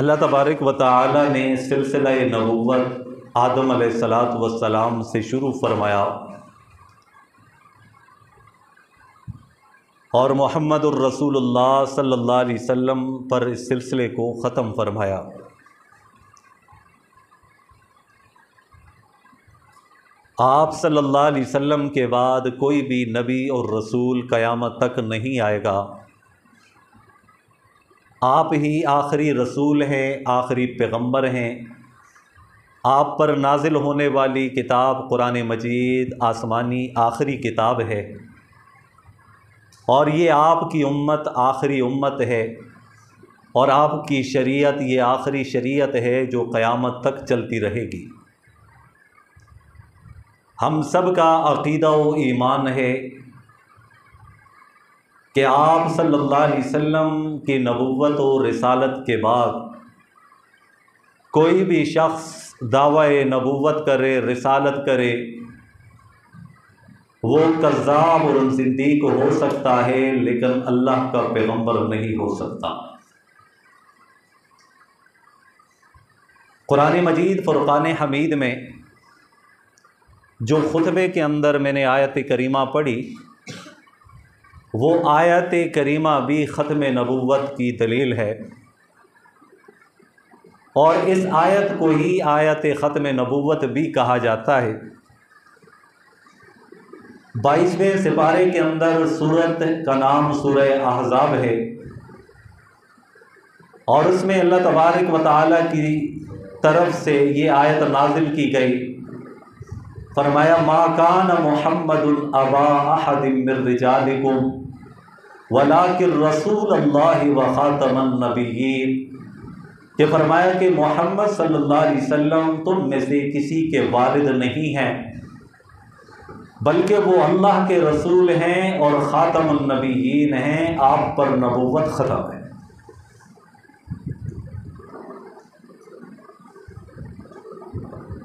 اللہ تبارک و تعالی نے سلسلہ نبوت آدم علیہ الصلاۃ والسلام سے شروع فرمایا اور محمد الرسول اللہ صلی اللہ علیہ وسلم پر اس سلسلے کو ختم فرمایا۔ آپ صلی اللہ علیہ وسلم کے بعد کوئی بھی نبی اور رسول قیامت تک نہیں آئے گا۔ آپ ہی آخری رسول ہیں، آخری پیغمبر ہیں۔ آپ پر نازل ہونے والی کتاب قرآن مجید آسمانی آخری کتاب ہے، اور یہ آپ کی امت آخری امت ہے، اور آپ کی شریعت یہ آخری شریعت ہے جو قیامت تک چلتی رہے گی۔ ہم سب کا عقیدہ و ایمان ہے کہ آپ صلی اللہ علیہ وسلم کی نبوت و رسالت کے بعد کوئی بھی شخص دعوی نبوت کرے، رسالت کرے، وہ کذاب اور زندیق ہو سکتا ہے، لیکن اللہ کا پیغمبر نہیں ہو سکتا۔ قرآن مجید فرقان حمید میں جو خطبے کے اندر میں نے آیت کریمہ پڑھی، وہ آیت کریمہ بھی ختم نبوت کی دلیل ہے، اور اس آیت کو ہی آیت ختم نبوت بھی کہا جاتا ہے۔ 22ویں سپارے کے اندر سورت کا نام سورہ احزاب ہے، اور اس میں اللہ تبارک و تعالیٰ کی طرف سے یہ آیت نازل کی گئی۔ فرمایا ما کان محمد ابا احد من رجالکم ولکن رسول اللہ وخاتم النبیین، کہ فرمایا کہ محمد صلی اللہ علیہ وسلم تم میں سے کسی کے والد نہیں ہیں، بلکہ وہ اللہ کے رسول ہیں اور خاتم النبیین ہیں، آپ پر نبوت ختم ہے۔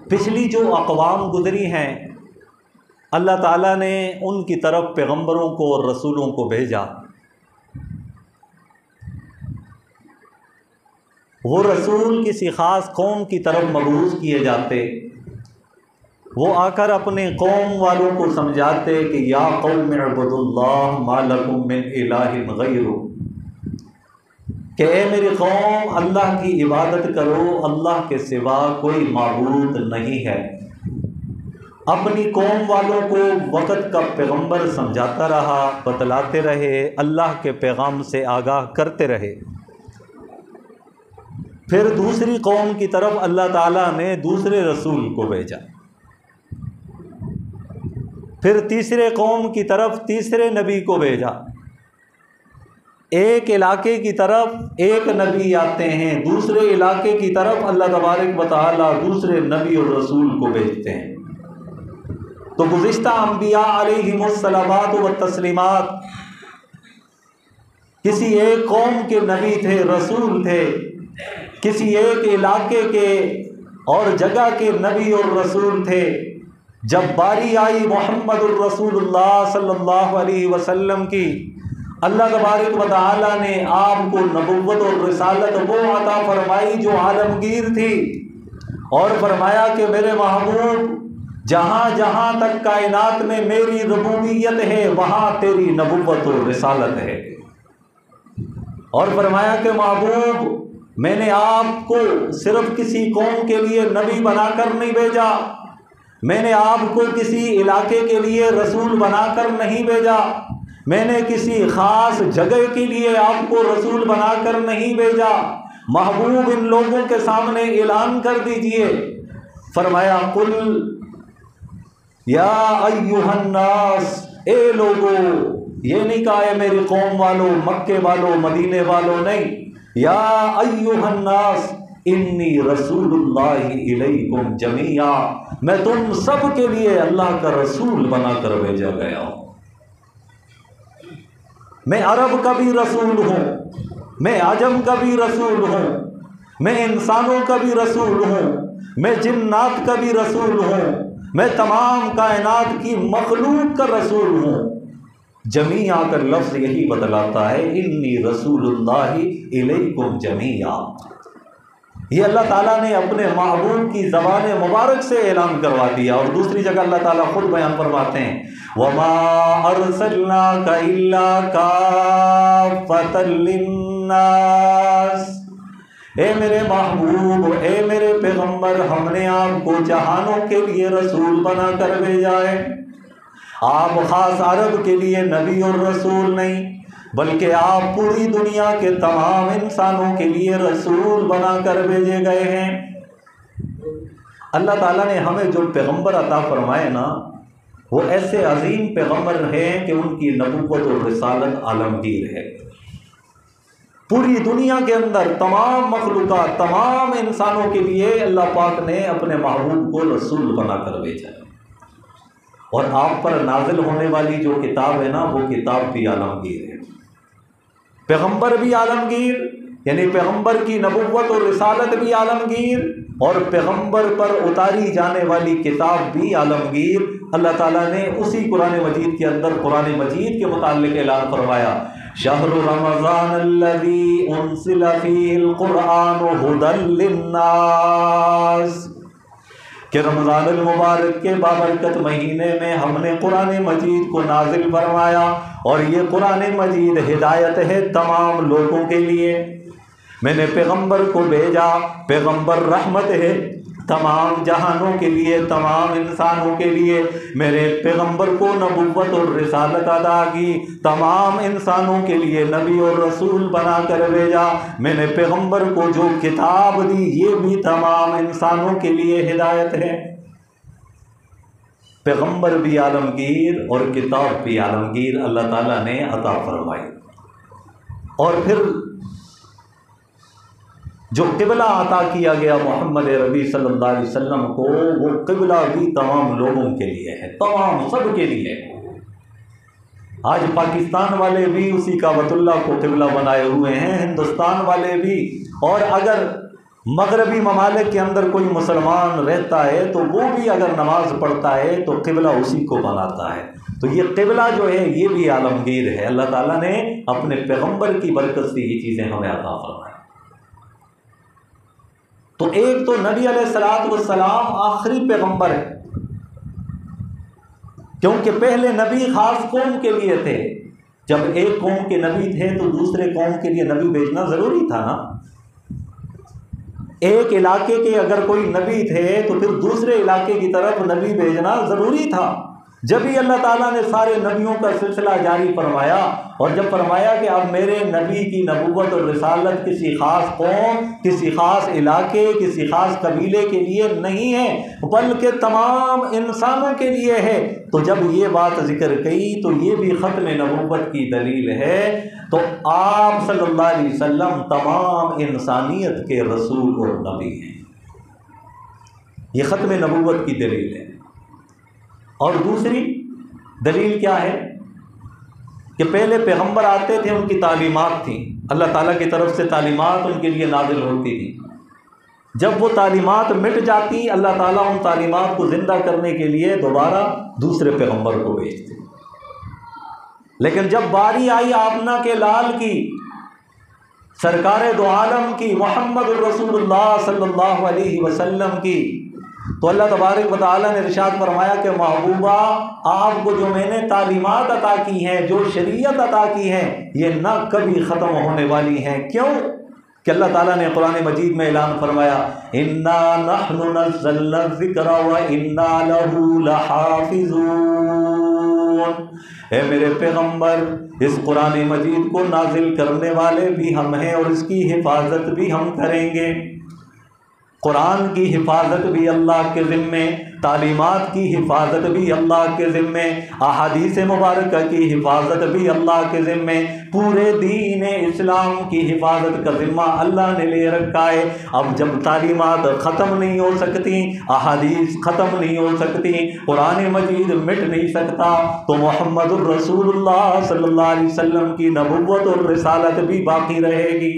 پچھلی جو اقوام گزری ہیں، اللہ تعالیٰ نے ان کی طرف پیغمبروں کو اور رسولوں کو بھیجا۔ وہ رسول کسی خاص قوم کی طرف مبعوث کیے جاتے، وہ آ کر اپنے قوم والوں کو سمجھاتے کہ یا قوم اعبدوا اللہ ما لکم من الہ غیرہ، کہ اے میری قوم اللہ کی عبادت کرو، اللہ کے سوا کوئی معبود نہیں ہے۔ اپنی قوم والوں کو وقت کا پیغمبر سمجھاتا رہا، بتلاتے رہے، اللہ کے پیغام سے آگاہ کرتے رہے۔ پھر دوسری قوم کی طرف اللہ تعالیٰ نے دوسرے رسول کو بھیجا، پھر تیسرے قوم کی طرف تیسرے نبی کو بھیجا۔ ایک علاقے کی طرف ایک نبی آتے ہیں، دوسرے علاقے کی طرف اللہ تبارک و تعالیٰ دوسرے نبی اور رسول کو بھیجتے ہیں۔ تو گزشتہ انبیاء علیہم الصلوات و تسلیمات کسی ایک قوم کے نبی تھے، رسول تھے، کسی ایک علاقے کے اور جگہ کے نبی اور رسول تھے۔ جب باری آئی محمد الرسول اللہ صلی اللہ علیہ وسلم کی، اللہ تبارک و تعالیٰ نے آپ کو نبوت اور رسالت وہ عطا فرمائی جو عالمگیر تھی، اور فرمایا کہ میرے محبوب جہاں جہاں تک کائنات میں میری ربوبیت ہے وہاں تیری نبوت اور رسالت ہے، اور فرمایا کہ محبوب میں نے آپ کو صرف کسی قوم کے لیے نبی بنا کر نہیں بھیجا، میں نے آپ کو کسی علاقے کے لیے رسول بنا کر نہیں بھیجا، میں نے کسی خاص جگہ کے لیے آپ کو رسول بنا کر نہیں بھیجا۔ محبوب ان لوگوں کے سامنے اعلان کر دیجئے۔ فرمایا قل یا ایھا الناس، اے لوگو، یہ نہیں کہا ہے میری قوم والوں، مکے والوں، مدینے والوں، نہیں، یا ایھا الناس انی رسول اللہ الیکم جمیعا، میں تم سب کے لیے اللہ کا رسول بنا کر بھیجا گیا ہوں۔ میں عرب کا بھی رسول ہوں، میں عجم کا بھی رسول ہوں، میں انسانوں کا بھی رسول ہوں، میں جنات کا بھی رسول ہوں، میں تمام کائنات کی مخلوق کا رسول ہوں۔ جمیعا کا لفظ یہی بتلاتا ہے، انی رسول اللہ الیکم جمیعا، یہ اللہ تعالیٰ نے اپنے محبوب کی زبان مبارک سے اعلان کروا دیا. اور دوسری جگہ اللہ تعالیٰ خود بیان فرماتے ہیں وَمَا أَرْسَلْنَاكَ إِلَّا كَافَّةً لِلنَّاسِ. اے میرے محبوب، اے میرے پیغمبر، ہم نے آپ کو جہانوں کے لیے رسول بنا کر بھیجا ہے. آپ خاص عرب کے لیے نبی اور رسول نہیں، بلکہ آپ پوری دنیا کے تمام انسانوں کے لیے رسول بنا کر بھیجے گئے ہیں. اللہ تعالیٰ نے ہمیں جو پیغمبر عطا فرمائے نا، وہ ایسے عظیم پیغمبر ہیں کہ ان کی نبوت اور رسالت عالمگیر ہے. پوری دنیا کے اندر تمام مخلوقات، تمام انسانوں کے لیے اللہ پاک نے اپنے محبوب کو رسول بنا کر بھیجا ہے. اور آپ پر نازل ہونے والی جو کتاب ہے نا، وہ کتاب بھی عالمگیر ہے. پیغمبر بھی عالمگیر، یعنی پیغمبر کی نبوت اور رسالت بھی عالمگیر، اور پیغمبر پر اتاری جانے والی کتاب بھی عالمگیر. اللہ تعالیٰ نے اسی قرآن مجید کے اندر قرآن مجید کے متعلق اعلان فرمایا شہر رمضان الذی انزل فیہ القرآن ھدی للناس، کہ رمضان المبارک کے بابرکت مہینے میں ہم نے قرآن مجید کو نازل فرمایا، اور یہ قرآن مجید ہدایت ہے تمام لوگوں کے لیے. میں نے پیغمبر کو بھیجا، پیغمبر رحمت ہے تمام جہانوں کے لیے، تمام انسانوں کے لیے. میرے پیغمبر کو نبوت اور رسالت عطا کی، تمام انسانوں کے لیے نبی اور رسول بنا کر بھیجا. میں نے پیغمبر کو جو کتاب دی، یہ بھی تمام انسانوں کے لیے ہدایت ہے. پیغمبر بھی عالمگیر اور کتاب بھی عالمگیر اللہ تعالیٰ نے عطا فرمائی. اور پھر جو قبلہ عطا کیا گیا محمد ربی صلی اللہ علیہ وسلم کو، وہ قبلہ بھی تمام لوگوں کے لیے ہے، تمام سب کے لیے. آج پاکستان والے بھی اسی کعبۃ اللہ کو قبلہ بنائے ہوئے ہیں، ہندوستان والے بھی، اور اگر مغربی ممالک کے اندر کوئی مسلمان رہتا ہے تو وہ بھی اگر نماز پڑھتا ہے تو قبلہ اسی کو بناتا ہے. تو یہ قبلہ جو ہے یہ بھی عالمگیر ہے. اللہ تعالیٰ نے اپنے پیغمبر کی برکت سے یہ چیزیں ہمیں عطا فرمائی. تو ایک تو نبی علیہ الصلوۃ والسلام آخری پیغمبر ہے، کیونکہ پہلے نبی خاص قوم کے لیے تھے. جب ایک قوم کے نبی تھے تو دوسرے قوم کے لیے نبی بھیجنا ضروری تھا نا. ایک علاقے کے اگر کوئی نبی تھے تو پھر دوسرے علاقے کی طرف نبی بھیجنا ضروری تھا. جب ہی اللہ تعالیٰ نے سارے نبیوں کا سلسلہ جاری فرمایا، اور جب فرمایا کہ اب میرے نبی کی نبوت اور رسالت کسی خاص قوم، کسی خاص علاقے، کسی خاص قبیلے کے لیے نہیں ہے بلکہ تمام انسانوں کے لیے ہے، تو جب یہ بات ذکر کی تو یہ بھی ختم نبوت کی دلیل ہے. تو آپ صلی اللہ علیہ وسلم تمام انسانیت کے رسول اور نبی ہیں. یہ ختم نبوت کی دلیل ہے. اور دوسری دلیل کیا ہے کہ پہلے پیغمبر آتے تھے، ان کی تعلیمات تھیں، اللہ تعالیٰ کی طرف سے تعلیمات ان کے لیے نازل ہوتی تھی. جب وہ تعلیمات مٹ جاتی، اللہ تعالیٰ ان تعلیمات کو زندہ کرنے کے لیے دوبارہ دوسرے پیغمبر کو بھیجتے. لیکن جب باری آئی آمنہ کے لال کی، سرکار دو عالم کی، محمد الرسول اللہ صلی اللہ علیہ وسلم کی، تو اللہ تبارک و تعالیٰ نے ارشاد فرمایا کہ محبوبہ، آپ کو جو میں نے تعلیمات عطا کی ہیں، جو شریعت عطا کی ہیں، یہ نہ کبھی ختم ہونے والی ہیں. کیوں کہ اللہ تعالیٰ نے قرآن مجید میں اعلان فرمایا اِنَّا نَحْنُ نَزَّلْنَا الذِّكْرَ وَإِنَّا لَهُ لَحَافِظُونَ. اے میرے پیغمبر، اس قرآن مجید کو نازل کرنے والے بھی ہم ہیں اور اس کی حفاظت بھی ہم کریں گے. قرآن کی حفاظت بھی اللہ کے ذمے، تعلیمات کی حفاظت بھی اللہ کے ذمے، احادیث مبارکہ کی حفاظت بھی اللہ کے ذمے، پورے دین اسلام کی حفاظت کا ذمہ اللہ نے لے رکھا ہے. اب جب تعلیمات ختم نہیں ہو سکتی، احادیث ختم نہیں ہو سکتی، قرآن مجید مٹ نہیں سکتا، تو محمد الرسول اللہ صلی اللہ علیہ وسلم کی نبوت اور رسالت بھی باقی رہے گی.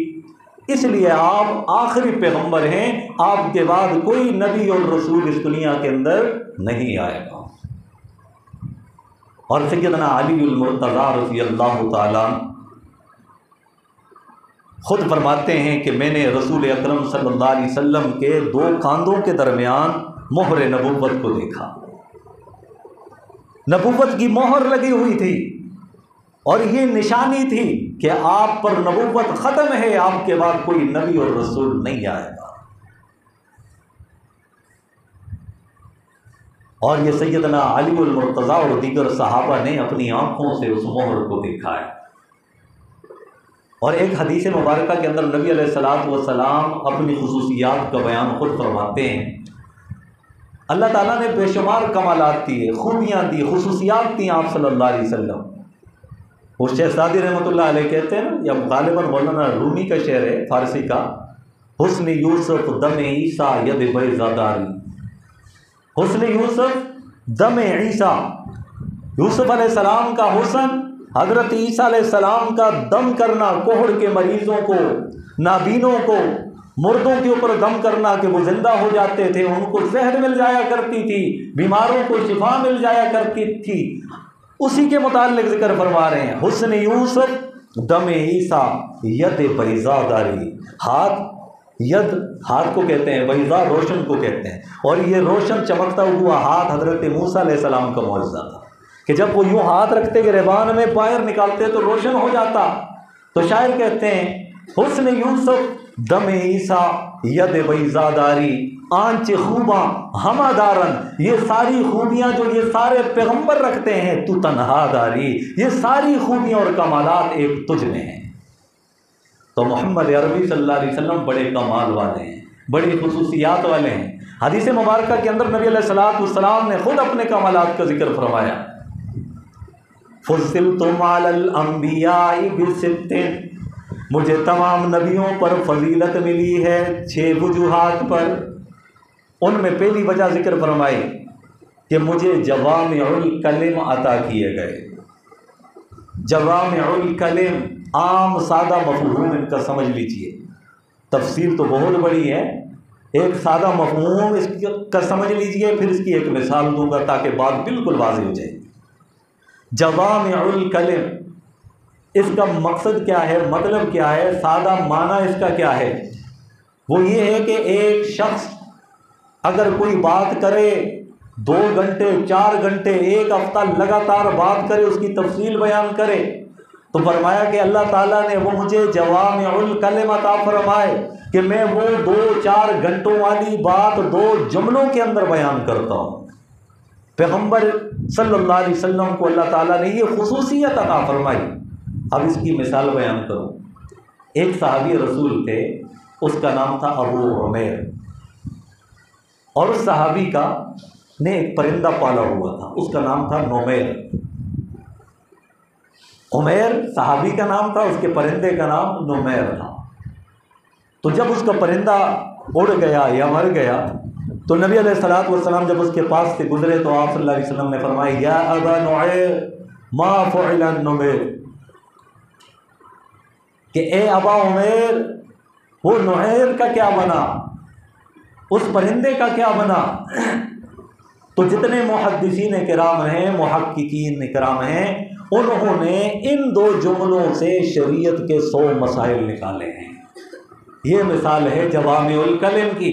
اس لیے آپ آخری پیغمبر ہیں، آپ کے بعد کوئی نبی اور رسول اس دنیا کے اندر نہیں آئے گا. اور سیدنا علی المرتضیٰ رضی اللہ تعالیٰ خود فرماتے ہیں کہ میں نے رسول اکرم صلی اللہ علیہ وسلم کے 2 کاندھوں کے درمیان مہر نبوت کو دیکھا۔ نبوت کی مہر لگی ہوئی تھی اور یہ نشانی تھی کہ آپ پر نبوت ختم ہے، آپ کے بعد کوئی نبی اور رسول نہیں آئے گا۔ اور یہ سیدنا علی المرتضیٰ اور دیگر صحابہ نے اپنی آنکھوں سے اس مہر کو دیکھا ہے۔ اور ایک حدیث مبارکہ کے اندر نبی علیہ الصلوۃ والسلام اپنی خصوصیات کا بیان خود فرماتے ہیں۔ اللہ تعالیٰ نے بے شمار کمالات دیے، خوبیاں دی، خصوصیات دی آپ صلی اللہ علیہ وسلم۔ وہ شیخ سعدی رحمۃ اللہ علیہ کہتے ہیں، یا غالباً مولانا رومی کا شعر ہے فارسی کا، حسن یوسف دم عیسیٰ ید بیضاداری، حسن یوسف دم عیسیٰ، یوسف علیہ السلام کا حسن، حضرت عیسیٰ علیہ السلام کا دم کرنا، کوہڑ کے مریضوں کو، نابینوں کو، مردوں کے اوپر دم کرنا کہ وہ زندہ ہو جاتے تھے، ان کو صحت مل جایا کرتی تھی، بیماروں کو شفا مل جایا کرتی تھی، اسی کے متعلق ذکر فرما رہے ہیں۔ حسن یوسف دم عیسیٰ ید بیضاداری، ید ہاتھ کو کہتے ہیں، بیضا روشن کو کہتے ہیں، اور یہ روشن چمکتا ہوا ہاتھ حضرت موسیٰ علیہ السلام کا معجزہ تھا کہ جب وہ یوں ہاتھ رکھتے گریبان میں باہر نکالتے تو روشن ہو جاتا۔ تو شاعر کہتے ہیں حسن یوسف دم عیسیٰ ید بیضاداری، آنچ خوباں ہمہ دارن، یہ ساری خوبیاں جو یہ سارے پیغمبر رکھتے ہیں، تو تنہا داری، یہ ساری خوبیاں اور کمالات ایک تجھ میں ہیں۔ تو محمد عربی صلی اللہ علیہ وسلم بڑے کمال والے ہیں، بڑی خصوصیات والے ہیں۔ حدیث مبارکہ کے اندر نبی علیہ الصلوۃ والسلام نے خود اپنے کمالات کا ذکر فرمایا۔ فضلتم علی الانبیاء بست، مجھے تمام نبیوں پر فضیلت ملی ہے 6 وجوہات پر۔ ان میں پہلی وجہ ذکر فرمائی کہ مجھے جوامع الکلم عطا کیے گئے۔ جوامع الکلم، عام سادہ مفہوم ان کا سمجھ لیجئے، تفصیل تو بہت بڑی ہے، ایک سادہ مفہوم اس کا سمجھ لیجئے، پھر اس کی ایک مثال دوں گا تاکہ بات بالکل واضح ہو جائے۔ جوامع الکلم، اس کا مقصد کیا ہے، مطلب کیا ہے، سادہ معنی اس کا کیا ہے؟ وہ یہ ہے کہ ایک شخص اگر کوئی بات کرے 2 گھنٹے 4 گھنٹے 1 ہفتہ لگاتار بات کرے، اس کی تفصیل بیان کرے، تو فرمایا کہ اللہ تعالیٰ نے وہ مجھے جوامع الکلم عطا فرمائے کہ میں وہ 2-4 گھنٹوں والی بات 2 جملوں کے اندر بیان کرتا ہوں۔ پیغمبر صلی اللہ علیہ وسلم کو اللہ تعالیٰ نے یہ خصوصیت عطا فرمائی۔ اب اس کی مثال بیان کروں۔ ایک صحابی رسول تھے، اس کا نام تھا ابو عمیر، اور اس صحابی کا نے ایک پرندہ پالا ہوا تھا، اس کا نام تھا نمیر۔ عمیر صحابی کا نام تھا، اس کے پرندے کا نام نمیر تھا۔ تو جب اس کا پرندہ اڑ گیا یا مر گیا تو نبی علیہ الصلوۃ والسلام جب اس کے پاس سے گزرے تو آپ صلی اللہ علیہ وسلم نے فرمایا یا ابا نعیر ما فعل النمیر، کہ اے ابا عمیر وہ نعیر کا کیا بنا، اس پرندے کا کیا بنا۔ تو جتنے محدثین کرام ہیں، محققین کرام ہیں، انہوں نے ان 2 جملوں سے شریعت کے 100 مسائل نکالے ہیں۔ یہ مثال ہے جوامع الکلم کی۔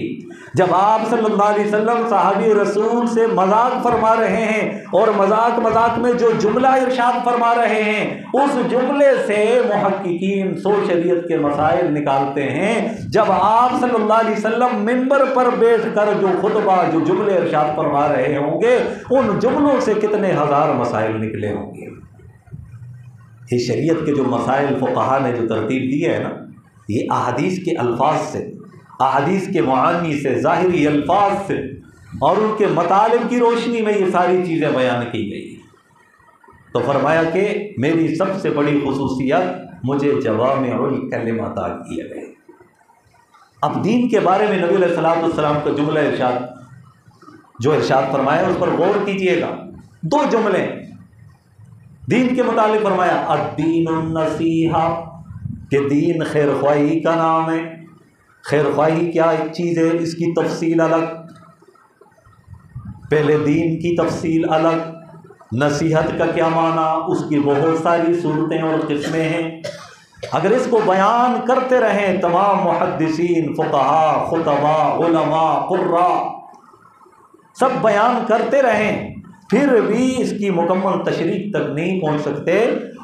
جب آپ صلی اللہ علیہ وسلم صحابی رسول سے مذاق فرما رہے ہیں اور مذاق میں جو جملہ ارشاد فرما رہے ہیں، اس جملے سے محققین 100 شریعت کے مسائل نکالتے ہیں۔ جب آپ صلی اللہ علیہ وسلم منبر پر بیٹھ کر جو خطبہ، جو جملے ارشاد فرما رہے ہوں گے، ان جملوں سے کتنے ہزار مسائل نکلے ہوں گے۔ یہ شریعت کے جو مسائل فقہا نے جو ترتیب دی ہے نا، یہ احادیث کے الفاظ سے، احادیث کے معانی سے، ظاہری الفاظ سے اور ان کے مطالب کی روشنی میں یہ ساری چیزیں بیان کی گئی۔ تو فرمایا کہ میری سب سے بڑی خصوصیت مجھے جوامع الکلم عطا کیے گئے۔ اب دین کے بارے میں نبی علیہ الصلوۃ والسلام کا جملہ ارشاد فرمایا، اس پر غور کیجئے گا۔ 2 جملے دین کے متعلق فرمایا، الدین النصیحہ، کہ دین خیر خواہی کا نام ہے۔ خیر خواہی کیا ایک چیز ہے، اس کی تفصیل الگ، پہلے دین کی تفصیل الگ، نصیحت کا کیا معنی، اس کی بہت ساری صورتیں اور قسمیں ہیں۔ اگر اس کو بیان کرتے رہیں تمام محدثین، فقہا، خطبا، علماء، قراء سب بیان کرتے رہیں، پھر بھی اس کی مکمل تشریح تک نہیں پہنچ سکتے۔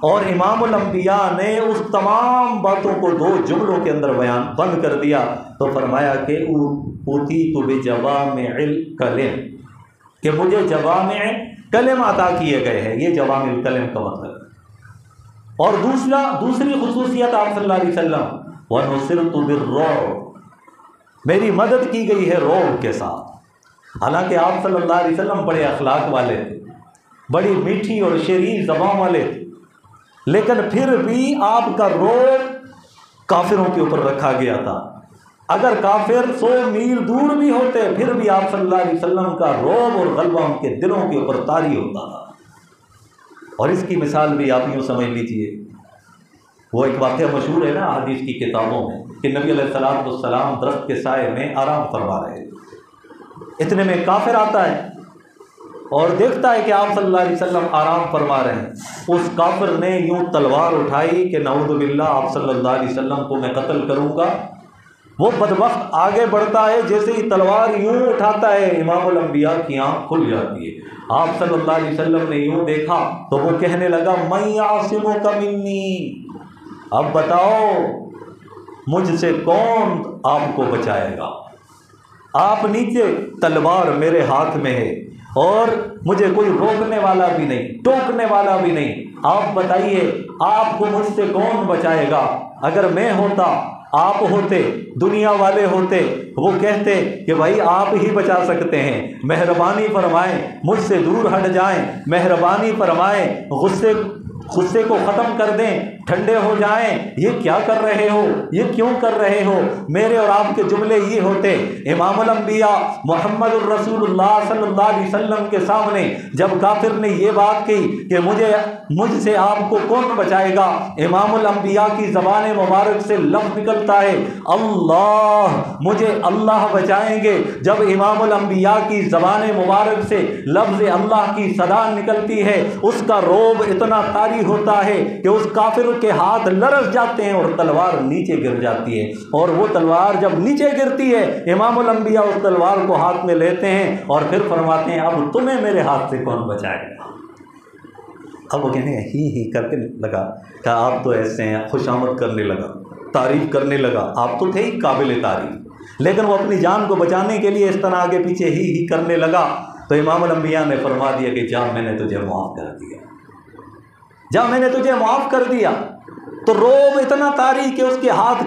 اور امام الانبیاء نے اس تمام باتوں کو 2 جملوں کے اندر بیان بند کر دیا، تو فرمایا کہ اوتیت بجوامع الکلم، کہ مجھے جوامع کلم عطا کیے گئے ہیں۔ یہ جوامع الکلم کا مطلب ہے۔ اور دوسری خصوصیت آپ صلی اللہ علیہ وسلم، وَنُصِرْتُ بِالرُّعْبِ، میری مدد کی گئی ہے رعب کے ساتھ۔ حالانکہ آپ صلی اللہ علیہ وسلم بڑے اخلاق والے تھے، بڑی میٹھی اور شیریں زبان والے تھے، لیکن پھر بھی آپ کا رعب کافروں کے اوپر رکھا گیا تھا۔ اگر کافر 100 میل دور بھی ہوتے پھر بھی آپ صلی اللہ علیہ وسلم کا رعب اور غلبہ ان کے دلوں کے اوپر طاری ہوتا تھا۔ اور اس کی مثال بھی آپ یوں سمجھ لیجئے، وہ ایک واقعہ مشہور ہے نا حدیث کی کتابوں میں، کہ نبی علیہ السلام درخت کے سائے میں آرام فرما رہے تھے، اتنے میں کافر آتا ہے اور دیکھتا ہے کہ آپ صلی اللہ علیہ وسلم آرام فرما رہے ہیں۔ اس کافر نے یوں تلوار اٹھائی کہ نعوذ باللہ آپ صلی اللہ علیہ وسلم کو میں قتل کروں گا۔ وہ بدبخت آگے بڑھتا ہے، جیسے ہی تلوار یوں اٹھاتا ہے امام الانبیاء کی آنکھ کھل جاتی ہے۔ آپ صلی اللہ علیہ وسلم نے یوں دیکھا تو وہ کہنے لگا من یعصمک منی، اب بتاؤ مجھ سے کون آپ کو بچائے گا؟ آپ نیچے، تلوار میرے ہاتھ میں ہے اور مجھے کوئی روکنے والا بھی نہیں، ٹوکنے والا بھی نہیں۔ آپ بتائیے آپ کو مجھ سے کون بچائے گا؟ اگر میں ہوتا، آپ ہوتے، دنیا والے ہوتے، وہ کہتے کہ بھائی آپ ہی بچا سکتے ہیں، مہربانی فرمائیں مجھ سے دور ہٹ جائیں، مہربانی فرمائیں غصے کو ختم کر دیں، ٹھنڈے ہو جائیں، یہ کیا کر رہے ہو، یہ کیوں کر رہے ہو؟ میرے اور آپ کے جملے یہ ہوتے۔ امام الانبیاء محمد الرسول اللہ صلی اللہ علیہ وسلم کے سامنے جب کافر نے یہ بات کہی کہ مجھ سے آپ کو کون بچائے گا، امام الانبیاء کی زبان مبارک سے لفظ نکلتا ہے اللہ، مجھے اللہ بچائیں گے۔ جب امام الانبیاء کی زبان مبارک سے لفظ اللہ کی صدا نکلتی ہے، اس کا رعب اتنا طاری ہوتا ہے کہ اس کافر کے ہاتھ لرز جاتے ہیں اور تلوار نیچے گر جاتی ہے۔ اور وہ تلوار جب نیچے گرتی ہے، امام الانبیاء اس تلوار کو ہاتھ میں لیتے ہیں اور پھر فرماتے ہیں اب تمہیں میرے ہاتھ سے کون بچائے گا؟ اب وہ کہنے ہی کرنے لگا کہ آپ تو ایسے ہیں، خوش آمد کرنے لگا، تعریف کرنے لگا، آپ تو تھے ہی قابل تعریف، لیکن وہ اپنی جان کو بچانے کے لیے اس طرح آگے پیچھے ہی کرنے لگا۔ تو امام الانبیاء نے فرما دیا کہ جا میں نے تجھے معاف کر دیا، جا میں نے تجھے معاف کر دیا۔ تو رعب اتنا طاری کہ اس کے ہاتھ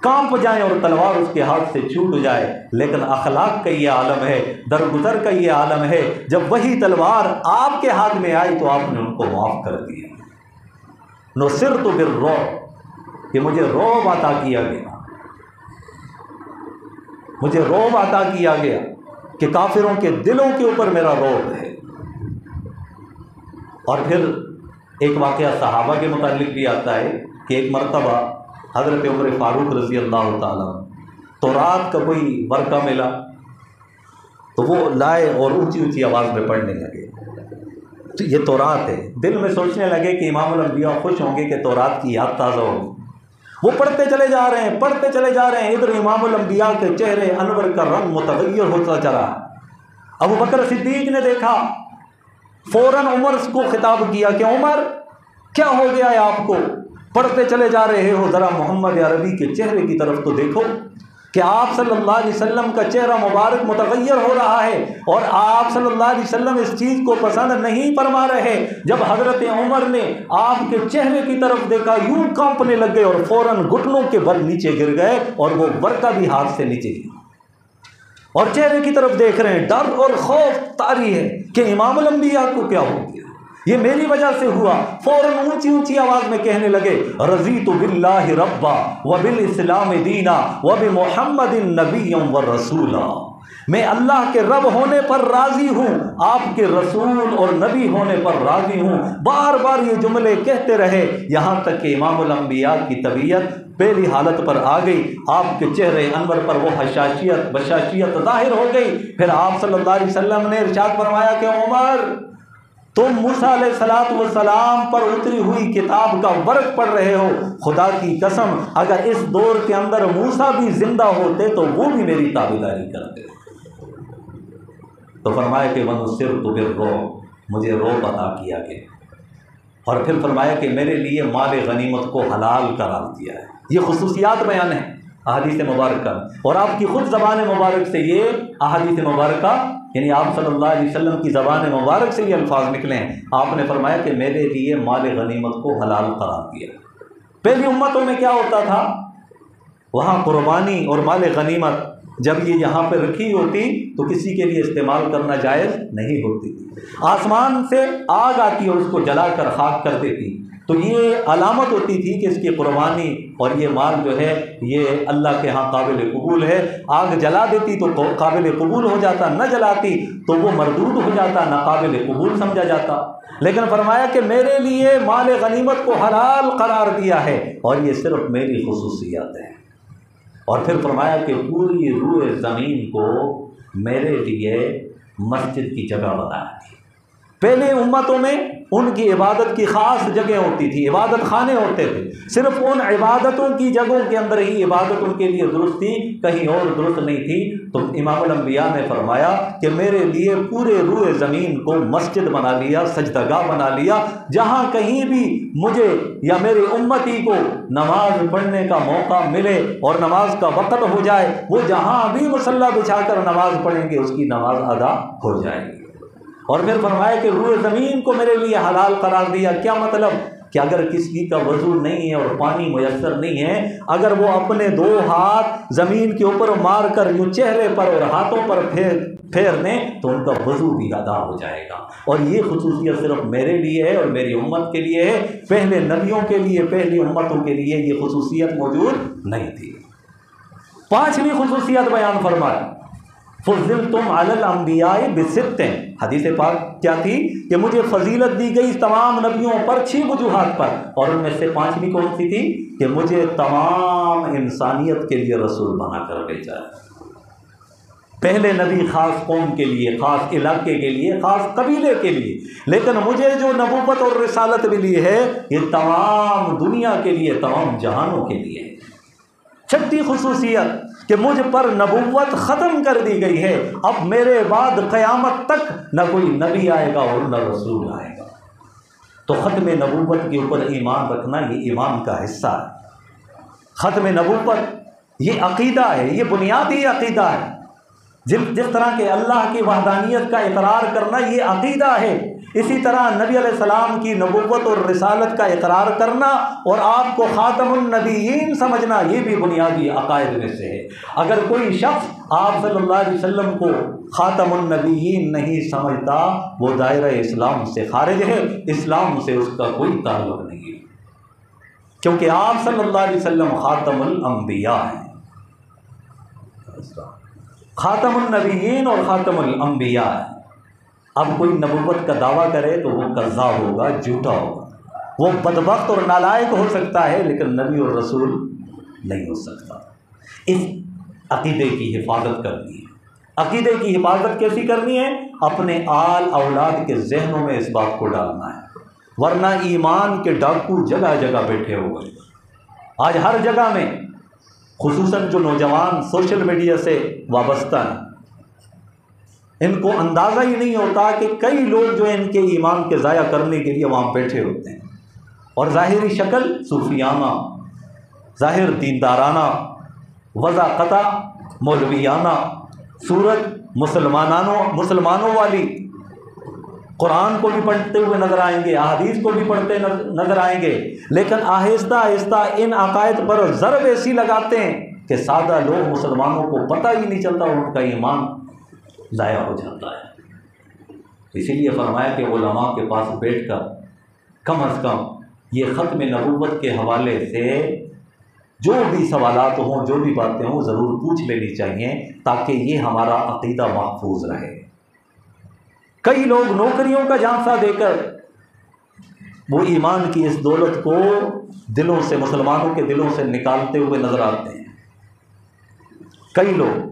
کانپ جائیں اور تلوار اس کے ہاتھ سے چھوٹ جائے۔ لیکن اخلاق کا یہ عالم ہے، درگزر کا یہ عالم ہے، جب وہی تلوار آپ کے ہاتھ میں آئی تو آپ نے ان کو معاف کر دیا۔ نصرت بالرعب، کہ مجھے رعب عطا کیا گیا، مجھے رعب عطا کیا گیا کہ کافروں کے دلوں کے اوپر میرا رعب ہے۔ اور پھر ایک واقعہ صحابہ کے متعلق بھی آتا ہے کہ ایک مرتبہ حضرت عمر فاروق رضی اللہ تعالیٰ تورات کا کوئی ورقہ ملا تو وہ لائے اور اونچی اونچی آواز میں پڑھنے لگے۔ تو یہ تورات ہے، دل میں سوچنے لگے کہ امام الانبیاء خوش ہوں گے کہ تورات کی یاد تازہ ہوگی۔ وہ پڑھتے چلے جا رہے ہیں، پڑھتے چلے جا رہے ہیں، ادھر امام الانبیاء کے چہرے انور کا رنگ متغیر ہوتا چلا۔ ابو بکر صدیق نے دیکھا، فوراً عمر کو خطاب کیا کہ عمر کیا ہو گیا ہے آپ کو، پڑھتے چلے جا رہے ہو، ذرا محمد عربی کے چہرے کی طرف تو دیکھو کہ آپ صلی اللہ علیہ وسلم کا چہرہ مبارک متغیر ہو رہا ہے اور آپ صلی اللہ علیہ وسلم اس چیز کو پسند نہیں فرما رہے۔ جب حضرت عمر نے آپ کے چہرے کی طرف دیکھا یوں کانپنے لگ گئے اور فوراً گھٹنوں کے بل نیچے گر گئے اور وہ ورقہ بھی ہاتھ سے نیچے گیا اور چہرے کی طرف دیکھ رہے ہیں۔ ڈر اور خوف طاری ہے کہ امام الانبیاء کو کیا ہو گیا، یہ میری وجہ سے ہوا۔ فوراً اونچی اونچی آواز میں کہنے لگے رضیت باللہ ربا وبالاسلام دینا وبمحمد نبی ورسولا، میں اللہ کے رب ہونے پر راضی ہوں، آپ کے رسول اور نبی ہونے پر راضی ہوں۔ بار بار یہ جملے کہتے رہے یہاں تک کہ امام الانبیاء کی طبیعت پہلی حالت پر آ گئی، آپ کے چہرے انور پر وہ حشاشیت بشاشیت ظاہر ہو گئی۔ پھر آپ صلی اللہ علیہ وسلم نے ارشاد فرمایا کہ عمر تم موسیٰ علیہ السلام پر اتری ہوئی کتاب کا ورق پڑھ رہے ہو، خدا کی قسم اگر اس دور کے اندر موسیٰ بھی زندہ ہوتے تو وہ بھی میری تابعداری کرتے۔ تو فرمایا کہ وَنُصِرْتُ بِالرُّعْبِ، مجھے رعب عطا کیا گیا، اور پھر فرمایا کہ میرے لیے مال غنیمت کو حلال قرار دیا ہے۔ یہ خصوصیات بیان ہیں احادیث مبارکہ، اور آپ کی خود زبان مبارک سے یہ احادیث مبارکہ، یعنی آپ صلی اللہ علیہ وسلم کی زبان مبارک سے یہ الفاظ نکلے ہیں۔ آپ نے فرمایا کہ میرے لیے مال غنیمت کو حلال قرار دیا۔ پہلی امتوں میں کیا ہوتا تھا؟ وہاں قربانی اور مال غنیمت جب یہ یہاں پہ رکھی ہوتی تو کسی کے لیے استعمال کرنا جائز نہیں ہوتی تھی۔ آسمان سے آگ آتی اور اس کو جلا کر خاک کر دیتی، تو یہ علامت ہوتی تھی کہ اس کی قربانی اور یہ مال جو ہے یہ اللہ کے ہاں قابل قبول ہے۔ آگ جلا دیتی تو قابل قبول ہو جاتا، نہ جلاتی تو وہ مردود ہو جاتا، ناقابل قبول سمجھا جاتا۔ لیکن فرمایا کہ میرے لیے مال غنیمت کو حلال قرار دیا ہے، اور یہ صرف میری خصوصیات ہے۔ اور پھر فرمایا کہ پوری روئے زمین کو میرے لیے مسجد کی جگہ بنایا تھی۔ پہلے امتوں میں ان کی عبادت کی خاص جگہ ہوتی تھی، عبادت خانے ہوتے تھے، صرف ان عبادتوں کی جگہوں کے اندر ہی عبادت ان کے لیے درست تھی، کہیں اور درست نہیں تھی۔ تو امام الانبیاء نے فرمایا کہ میرے لیے پورے روئے زمین کو مسجد بنا لیا، سجدہ گاہ بنا لیا، جہاں کہیں بھی مجھے یا میری امتی کو نماز پڑھنے کا موقع ملے اور نماز کا وقت ہو جائے، وہ جہاں بھی مصلی بچھا کر نماز پڑھیں گے اس کی نماز ادا ہو جائے گی۔ اور پھر فرمایا کہ روئے زمین کو میرے لیے حلال قرار دیا۔ کیا مطلب؟ کہ اگر کسی کا وضو نہیں ہے اور پانی میسر نہیں ہے، اگر وہ اپنے 2 ہاتھ زمین کے اوپر مار کر یوں چہرے پر اور ہاتھوں پر پھیر دیں تو ان کا وضو بھی ادا ہو جائے گا۔ اور یہ خصوصیت صرف میرے لیے ہے اور میری امت کے لیے ہے، پہلے نبیوں کے لیے، پہلی امتوں کے لیے یہ خصوصیت موجود نہیں تھی۔ 5ویں خصوصیت بیان فرمائی، فضلتم علی الانبیاء بست، حدیث پاک کیا تھی کہ مجھے فضیلت دی گئی تمام نبیوں پر 6 وجوہات پر، اور ان میں سے 5ویں کون سی تھی؟ کہ مجھے تمام انسانیت کے لیے رسول بنا کر بھیجا ہے۔ پہلے نبی خاص قوم کے لیے، خاص علاقے کے لیے، خاص قبیلے کے لیے، لیکن مجھے جو نبوت اور رسالت ملی ہے یہ تمام دنیا کے لیے، تمام جہانوں کے لیے۔ 6ٹھی خصوصیت کہ مجھ پر نبوت ختم کر دی گئی ہے، اب میرے بعد قیامت تک نہ کوئی نبی آئے گا اور نہ رسول آئے گا۔ تو ختم نبوت کے اوپر ایمان رکھنا یہ ایمان کا حصہ ہے۔ ختم نبوت یہ عقیدہ ہے، یہ بنیادی عقیدہ ہے۔ جس طرح کہ اللہ کی وحدانیت کا اقرار کرنا یہ عقیدہ ہے، اسی طرح نبی علیہ السلام کی نبوت اور رسالت کا اقرار کرنا اور آپ کو خاتم النبیین سمجھنا یہ بھی بنیادی عقائد میں سے ہے۔ اگر کوئی شخص آپ صلی اللہ علیہ وسلم کو خاتم النبیین نہیں سمجھتا وہ دائرہ اسلام سے خارج ہے، اسلام سے اس کا کوئی تعلق نہیں ہے، کیونکہ آپ صلی اللہ علیہ وسلم خاتم الانبیاء ہیں۔ خاتم النبیین اور خاتم الانبیاء ہے۔ اب کوئی نبوت کا دعویٰ کرے تو وہ کذاب ہوگا، جھوٹا ہوگا، وہ بدبخت اور نالائق ہو سکتا ہے لیکن نبی اور رسول نہیں ہو سکتا۔ اس عقیدے کی حفاظت کرنی ہے۔ عقیدے کی حفاظت کیسی کرنی ہے؟ اپنے آل اولاد کے ذہنوں میں اس بات کو ڈالنا ہے، ورنہ ایمان کے ڈاکو جگہ جگہ بیٹھے ہوئے۔ آج ہر جگہ میں خصوصاً جو نوجوان سوشل میڈیا سے وابستہ ہیں ان کو اندازہ ہی نہیں ہوتا کہ کئی لوگ جو ان کے ایمان کے ضائع کرنے کے لیے وہاں بیٹھے ہوتے ہیں، اور ظاہری شکل صوفیانہ، ظاہر دیندارانہ، وضع قطع مولویانہ، صورت مسلمانوں والی، قرآن کو بھی پڑھتے ہوئے نظر آئیں گے، احادیث کو بھی پڑھتے نظر آئیں گے، لیکن آہستہ آہستہ ان عقائد پر ضرب ایسی لگاتے ہیں کہ سادہ لوگ مسلمانوں کو پتہ ہی نہیں چلتا، ان کا ایمان ضائع ہو جاتا ہے۔ اسی لیے فرمایا کہ علماء کے پاس بیٹھ کر کم از کم یہ ختم نبوت کے حوالے سے جو بھی سوالات ہوں، جو بھی باتیں ہوں، ضرور پوچھ لینی چاہیے تاکہ یہ ہمارا عقیدہ محفوظ رہے۔ کئی لوگ نوکریوں کا جھانسا دے کر وہ ایمان کی اس دولت کو دلوں سے، مسلمانوں کے دلوں سے نکالتے ہوئے نظر آتے ہیں۔ کئی لوگ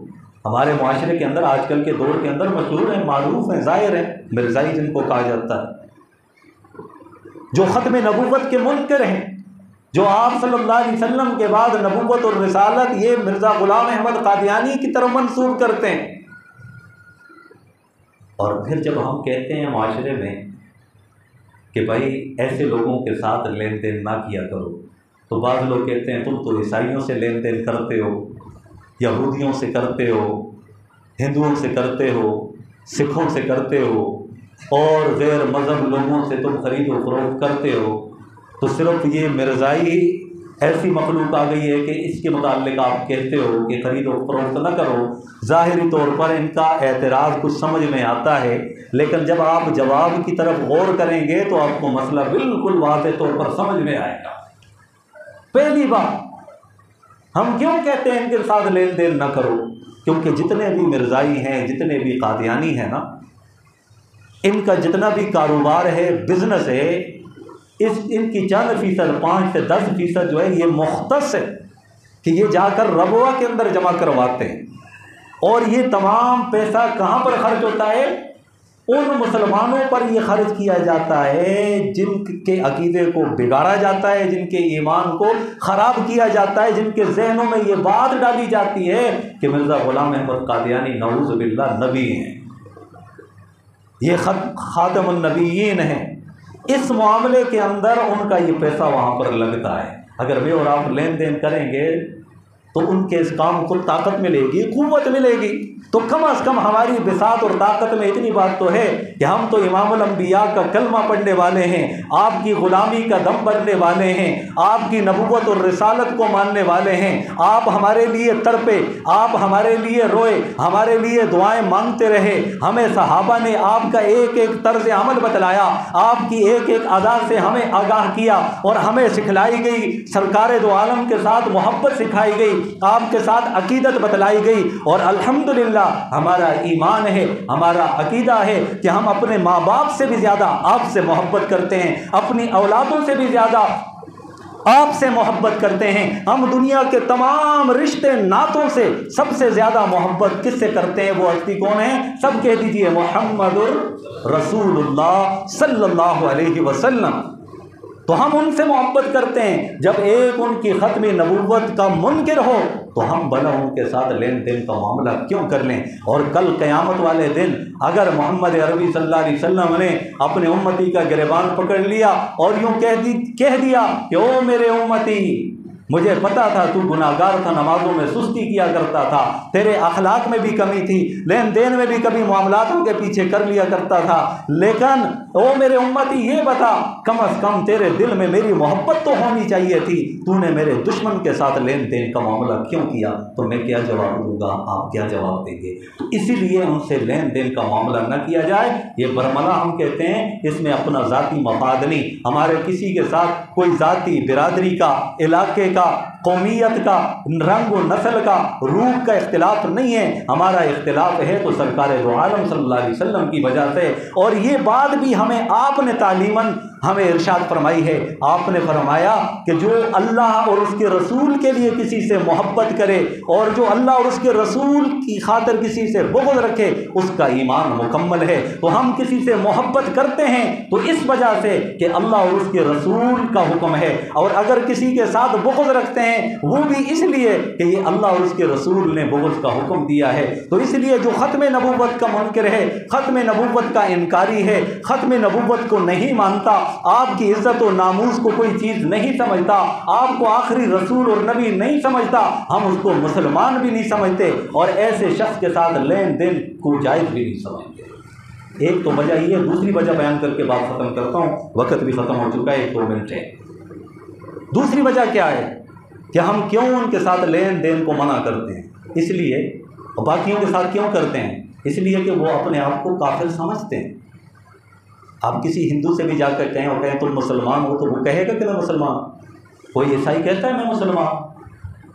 ہمارے معاشرے کے اندر آج کل کے دور کے اندر مشہور ہیں، معروف ہیں، ظاہر ہیں، مرزائی جن کو کہا جاتا ہے، جو ختم نبوت کے منکر ہیں، جو آپ صلی اللہ علیہ وسلم کے بعد نبوت اور رسالت یہ مرزا غلام احمد قادیانی کی طرف منسوب کرتے ہیں۔ اور پھر جب ہم کہتے ہیں معاشرے میں کہ بھائی ایسے لوگوں کے ساتھ لین دین نہ کیا کرو، تو بعض لوگ کہتے ہیں تم تو عیسائیوں سے لین دین کرتے ہو، یہودیوں سے کرتے ہو، ہندوؤں سے کرتے ہو، سکھوں سے کرتے ہو، اور غیر مذہب لوگوں سے تم خرید و فروخت کرتے ہو، تو صرف یہ مرزائی ایسی مخلوق آ گئی ہے کہ اس کے متعلق آپ کہتے ہو کہ خرید و فروخت نہ کرو۔ ظاہری طور پر ان کا اعتراض کچھ سمجھ میں آتا ہے، لیکن جب آپ جواب کی طرف غور کریں گے تو آپ کو مسئلہ بالکل واضح طور پر سمجھ میں آئے گا۔ پہلی بات، ہم کیوں کہتے ہیں ان کے ساتھ لین دین نہ کرو؟ کیونکہ جتنے بھی مرزائی ہیں، جتنے بھی قادیانی ہیں نا، ان کا جتنا بھی کاروبار ہے، بزنس ہے، ان کی چند فیصد 5 سے 10% جو ہے یہ مختص ہے کہ یہ جا کر ربوہ کے اندر جمع کرواتے ہیں، اور یہ تمام پیسہ کہاں پر خرچ ہوتا ہے؟ ان مسلمانوں پر یہ خرچ کیا جاتا ہے جن کے عقیدے کو بگاڑا جاتا ہے، جن کے ایمان کو خراب کیا جاتا ہے، جن کے ذہنوں میں یہ بات ڈالی جاتی ہے کہ مرزا غلام احمد قادیانی نعوذ باللہ نبی ہیں، یہ خاتم النبیین ہیں۔ اس معاملے کے اندر ان کا یہ پیسہ وہاں پر لگتا ہے۔ اگر میں اور آپ لین دین کریں گے تو ان کے اس کام کو طاقت ملے گی، قوت ملے گی، تو کم از کم ہماری بساط اور طاقت میں اتنی بات تو ہے کہ ہم تو امام الانبیاء کا کلمہ پڑھنے والے ہیں، آپ کی غلامی کا دم بھرنے والے ہیں، آپ کی نبوت اور رسالت کو ماننے والے ہیں، آپ ہمارے لیے تڑپے، آپ ہمارے لیے روئے، ہمارے لیے دعائیں مانگتے رہے، ہمیں صحابہ نے آپ کا ایک ایک طرز عمل بتلایا، آپ کی ایک ایک ادا سے ہمیں آگاہ کیا، اور ہمیں سکھلائی گئی، سرکار دو عالم کے ساتھ محبت سکھائی گئی، آپ کے ساتھ عقیدت بتلائی گئی، اور الحمدللہ ہمارا ایمان ہے، ہمارا عقیدہ ہے کہ ہم اپنے ماں باپ سے بھی زیادہ آپ سے محبت کرتے ہیں، اپنی اولادوں سے بھی زیادہ آپ سے محبت کرتے ہیں، ہم دنیا کے تمام رشتے ناتوں سے سب سے زیادہ محبت کس سے کرتے ہیں؟ وہ ہستی کون ہے؟ سب کہہ دیجئے محمد رسول اللہ صلی اللہ علیہ وسلم۔ تو ہم ان سے محبت کرتے ہیں۔ جب ایک ان کی ختم نبوت کا منکر ہو تو ہم بنا ان کے ساتھ لین دین کا معاملہ کیوں کر لیں؟ اور کل قیامت والے دن اگر محمد عربی صلی اللہ علیہ وسلم نے اپنے امتی کا گریبان پکڑ لیا اور یوں کہہ دیا کہ او میرے امتی، مجھے پتا تھا تو گناہگار تھا، نمازوں میں سستی کیا کرتا تھا، تیرے اخلاق میں بھی کمی تھی، لین دین میں بھی کبھی معاملاتوں کے پیچھے کر لیا کرتا تھا، لیکن او میرے امتی یہ بتا، کم از کم تیرے دل میں میری محبت تو ہونی چاہیے تھی، تو نے میرے دشمن کے ساتھ لین دین کا معاملہ کیوں کیا؟ تو میں کیا جواب دوں گا؟ آپ کیا جواب دیں گے؟ تو اسی لیے ان سے لین دین کا معاملہ نہ کیا جائے۔ یہ برملا ہم کہتے ہیں، اس میں اپنا ذاتی مفاد نہیں، ہمارے کسی کے ساتھ کوئی ذاتی برادری کا، علاقے کا، قومیت کا، رنگ و نسل کا، روح کا اختلاف نہیں ہے، ہمارا اختلاف ہے تو سرکار دو عالم صلی اللہ علیہ وسلم کی وجہ سے۔ اور یہ بات بھی ہمیں آپ نے تعلیماً ہمیں ارشاد فرمائی ہے، آپ نے فرمایا کہ جو اللہ اور اس کے رسول کے لیے کسی سے محبت کرے اور جو اللہ اور اس کے رسول کی خاطر کسی سے بغض رکھے اس کا ایمان مکمل ہے۔ تو ہم کسی سے محبت کرتے ہیں تو اس وجہ سے کہ اللہ اور اس کے رسول کا حکم ہے، اور اگر کسی کے ساتھ بغض رکھتے ہیں وہ بھی اس لیے کہ یہ اللہ اور اس کے رسول نے بغض کا حکم دیا ہے۔ تو اس لیے جو ختم نبوت کا منکر ہے، ختم نبوت کا انکاری ہے، ختم نبوت کو نہیں مانتا، آپ کی عزت و ناموس کو کوئی چیز نہیں سمجھتا، آپ کو آخری رسول اور نبی نہیں سمجھتا، ہم اس کو مسلمان بھی نہیں سمجھتے، اور ایسے شخص کے ساتھ لین دین کو جائز بھی نہیں سمجھتے۔ ایک تو وجہ یہ، دوسری وجہ بیان کر کے بات ختم کرتا ہوں، وقت بھی ختم ہو چکا ہے، 2 منٹ ہے۔ دوسری وجہ کیا ہے کہ ہم کیوں ان کے ساتھ لین دین کو منع کرتے ہیں؟ اس لیے، اور باقیوں کے ساتھ کیوں کرتے ہیں؟ اس لیے کہ وہ اپنے آپ کو کافر سمجھتے ہیں۔ آپ کسی ہندو سے بھی جا کر کہیں اور کہیں تم مسلمان ہو تو وہ کہے گا کہ میں مسلمان ہوں۔ کوئی عیسائی کہتا ہے میں مسلمان،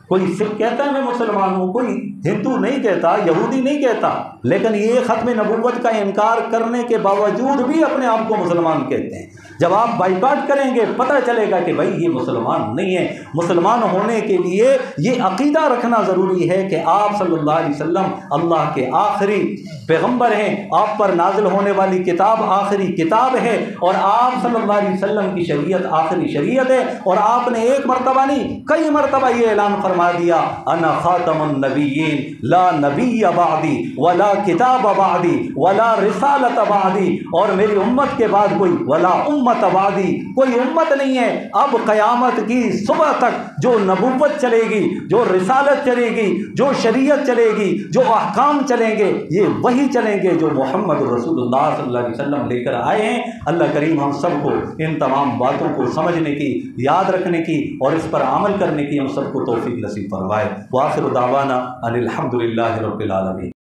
کوئی سکھ کہتا ہے میں مسلمان ہوں، کوئی ہندو نہیں کہتا، یہودی نہیں کہتا، لیکن یہ ختم نبوت کا انکار کرنے کے باوجود بھی اپنے آپ کو مسلمان کہتے ہیں۔ جب آپ بائیکاٹ کریں گے پتہ چلے گا کہ بھائی یہ مسلمان نہیں ہے۔ مسلمان ہونے کے لیے یہ عقیدہ رکھنا ضروری ہے کہ آپ صلی اللہ علیہ وسلم اللہ کے آخری پیغمبر ہیں، آپ پر نازل ہونے والی کتاب آخری کتاب ہے، اور آپ صلی اللہ علیہ وسلم کی شریعت آخری شریعت ہے، اور آپ نے ایک مرتبہ نہیں کئی مرتبہ یہ اعلان فرما دیا انا خاتم النبیین لا نبی بعدی ولا کتاب بعدی ولا رسالت بعدی، اور میری امت کے بعد کوئی ولا امت بعدی، کوئی امت نہیں ہے۔ اب قیامت کی صبح تک جو نبوت چلے گی، جو رسالت چلے گی، جو شریعت چلے گی، جو احکام چلیں گے، یہ وہی چلیں گے جو محمد رسول اللہ صلی اللہ علیہ وسلم لے کر آئے ہیں۔ اللہ کریم ہم سب کو ان تمام باتوں کو سمجھنے کی، یاد رکھنے کی اور اس پر عمل کرنے کی ہم سب کو توفیق نصیب فرمائے۔ وآخر دعوانا ان الحمد للہ رب العالمین۔